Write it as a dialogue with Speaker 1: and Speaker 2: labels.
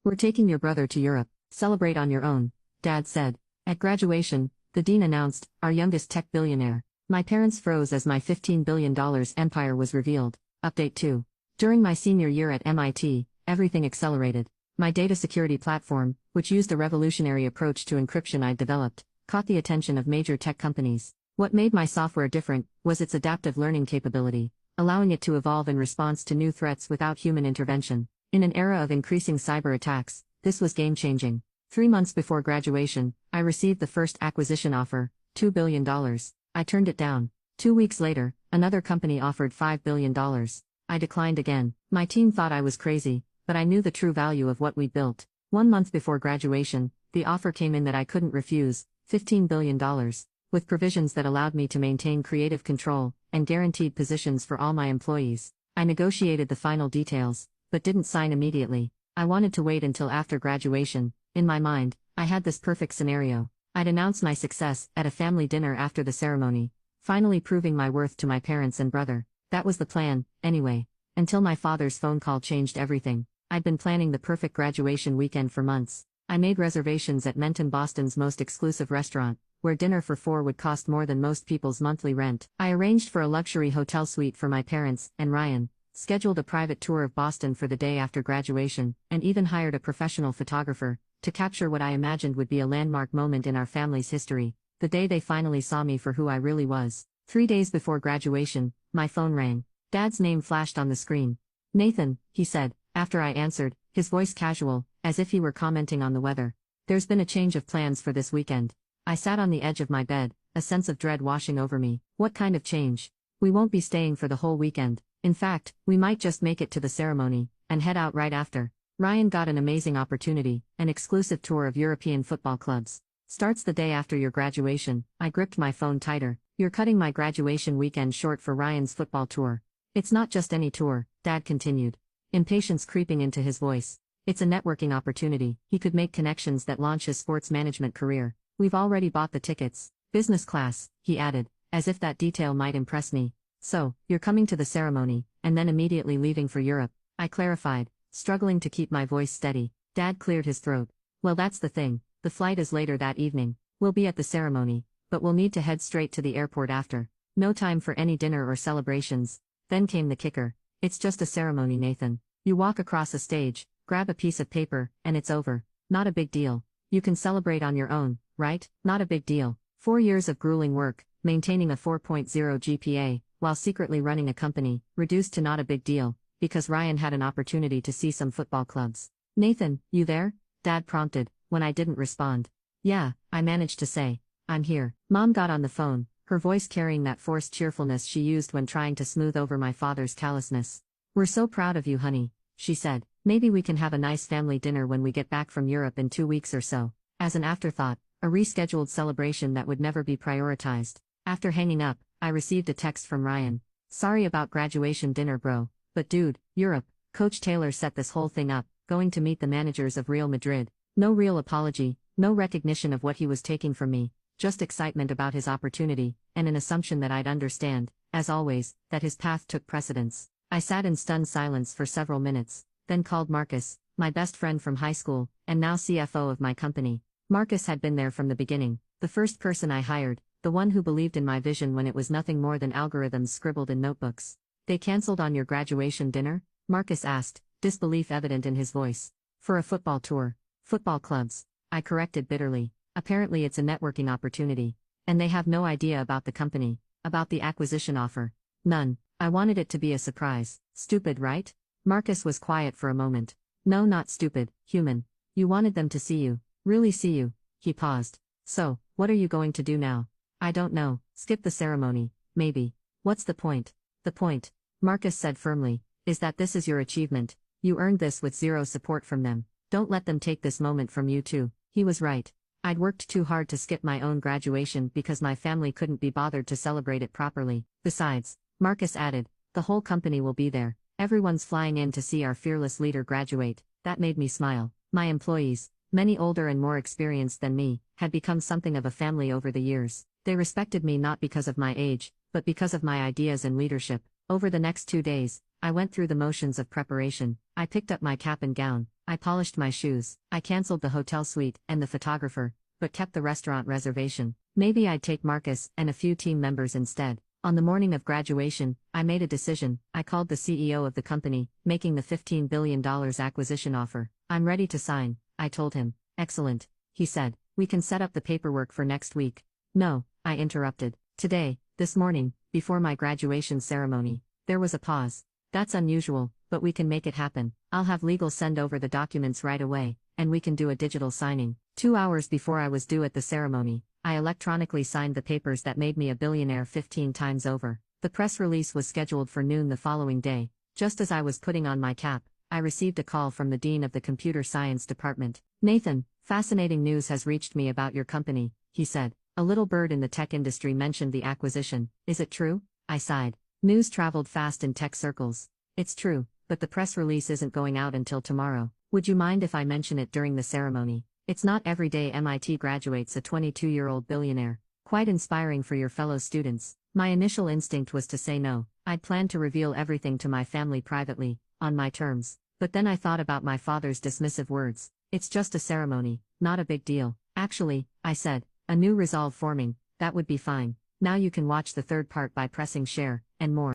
Speaker 1: We're taking your brother to Europe. Celebrate on your own, Dad said. At graduation, the dean announced, our youngest tech billionaire. My parents froze as my $15 billion empire was revealed. Update 2. During my senior year at MIT, everything accelerated. My data security platform, which used a revolutionary approach to encryption I'd developed, caught the attention of major tech companies. What made my software different was its adaptive learning capability, allowing it to evolve in response to new threats without human intervention. In an era of increasing cyber attacks, this was game-changing. 3 months before graduation, I received the first acquisition offer, $2 billion. I turned it down. 2 weeks later, another company offered $5 billion. I declined again. My team thought I was crazy, but I knew the true value of what we built. 1 month before graduation, the offer came in that I couldn't refuse, $15 billion, with provisions that allowed me to maintain creative control and guaranteed positions for all my employees. I negotiated the final details, but didn't sign immediately. I wanted to wait until after graduation. In my mind, I had this perfect scenario. I'd announce my success at a family dinner after the ceremony, finally proving my worth to my parents and brother. That was the plan, anyway. Until my father's phone call changed everything. I'd been planning the perfect graduation weekend for months. I made reservations at Menton, Boston's most exclusive restaurant, where dinner for 4 would cost more than most people's monthly rent. I arranged for a luxury hotel suite for my parents and Ryan, scheduled a private tour of Boston for the day after graduation, and even hired a professional photographer to capture what I imagined would be a landmark moment in our family's history, the day they finally saw me for who I really was. 3 days before graduation, my phone rang. Dad's name flashed on the screen. Nathan, he said, after I answered, his voice casual, as if he were commenting on the weather. There's been a change of plans for this weekend. I sat on the edge of my bed, a sense of dread washing over me. What kind of change? We won't be staying for the whole weekend. In fact, we might just make it to the ceremony and head out right after. Ryan got an amazing opportunity, an exclusive tour of European football clubs. Starts the day after your graduation. I gripped my phone tighter. You're cutting my graduation weekend short for Ryan's football tour. It's not just any tour, Dad continued, impatience creeping into his voice. It's a networking opportunity. He could make connections that launch his sports management career. We've already bought the tickets. Business class, he added, as if that detail might impress me. So, you're coming to the ceremony, and then immediately leaving for Europe, I clarified, struggling to keep my voice steady. Dad cleared his throat. Well, that's the thing. The flight is later that evening. We'll be at the ceremony, but we'll need to head straight to the airport after. No time for any dinner or celebrations. Then came the kicker. It's just a ceremony, Nathan. You walk across a stage, grab a piece of paper, and it's over. Not a big deal. You can celebrate on your own, right? Not a big deal. 4 years of grueling work, maintaining a 4.0 GPA, while secretly running a company, reduced to not a big deal, because Ryan had an opportunity to see some football clubs. Nathan, you there? Dad prompted, when I didn't respond. Yeah, I managed to say. I'm here. Mom got on the phone, her voice carrying that forced cheerfulness she used when trying to smooth over my father's callousness. We're so proud of you, honey, she said. Maybe we can have a nice family dinner when we get back from Europe in 2 weeks or so. As an afterthought, a rescheduled celebration that would never be prioritized. After hanging up, I received a text from Ryan. Sorry about graduation dinner, bro. But dude, Europe, Coach Taylor set this whole thing up, going to meet the managers of Real Madrid. No real apology, no recognition of what he was taking from me, just excitement about his opportunity, and an assumption that I'd understand, as always, that his path took precedence. I sat in stunned silence for several minutes, then called Marcus, my best friend from high school, and now CFO of my company. Marcus had been there from the beginning, the first person I hired, the one who believed in my vision when it was nothing more than algorithms scribbled in notebooks. They canceled on your graduation dinner? Marcus asked, disbelief evident in his voice. For a football tour. Football clubs. I corrected bitterly. Apparently it's a networking opportunity. And they have no idea about the company, about the acquisition offer. None. I wanted it to be a surprise. Stupid, right? Marcus was quiet for a moment. No, not stupid, human. You wanted them to see you. Really see you. He paused. So, what are you going to do now? I don't know. Skip the ceremony, maybe. What's the point? The point, Marcus said firmly, is that this is your achievement. You earned this with zero support from them. Don't let them take this moment from you too. He was right. I'd worked too hard to skip my own graduation because my family couldn't be bothered to celebrate it properly. Besides, Marcus added, the whole company will be there. Everyone's flying in to see our fearless leader graduate. That made me smile. My employees, many older and more experienced than me, had become something of a family over the years. They respected me not because of my age, but because of my ideas and leadership. Over the next 2 days, I went through the motions of preparation. I picked up my cap and gown, I polished my shoes, I cancelled the hotel suite and the photographer, but kept the restaurant reservation. Maybe I'd take Marcus and a few team members instead. On the morning of graduation, I made a decision. I called the CEO of the company, making the $15 billion acquisition offer. I'm ready to sign, I told him. Excellent, he said. We can set up the paperwork for next week. No, I interrupted. Today, this morning, before my graduation ceremony. There was a pause. That's unusual, but we can make it happen. I'll have legal send over the documents right away, and we can do a digital signing. 2 hours before I was due at the ceremony, I electronically signed the papers that made me a billionaire 15 times over. The press release was scheduled for noon the following day. Just as I was putting on my cap, I received a call from the dean of the computer science department. Nathan, fascinating news has reached me about your company, he said. A little bird in the tech industry mentioned the acquisition. Is it true? I sighed. News traveled fast in tech circles. It's true, but the press release isn't going out until tomorrow. Would you mind if I mention it during the ceremony? It's not every day MIT graduates a 22-year-old billionaire. Quite inspiring for your fellow students. My initial instinct was to say no. I'd planned to reveal everything to my family privately, on my terms. But then I thought about my father's dismissive words. It's just a ceremony, not a big deal. Actually, I said, a new resolve forming, that would be fine. Now you can watch the third part by pressing share, and more.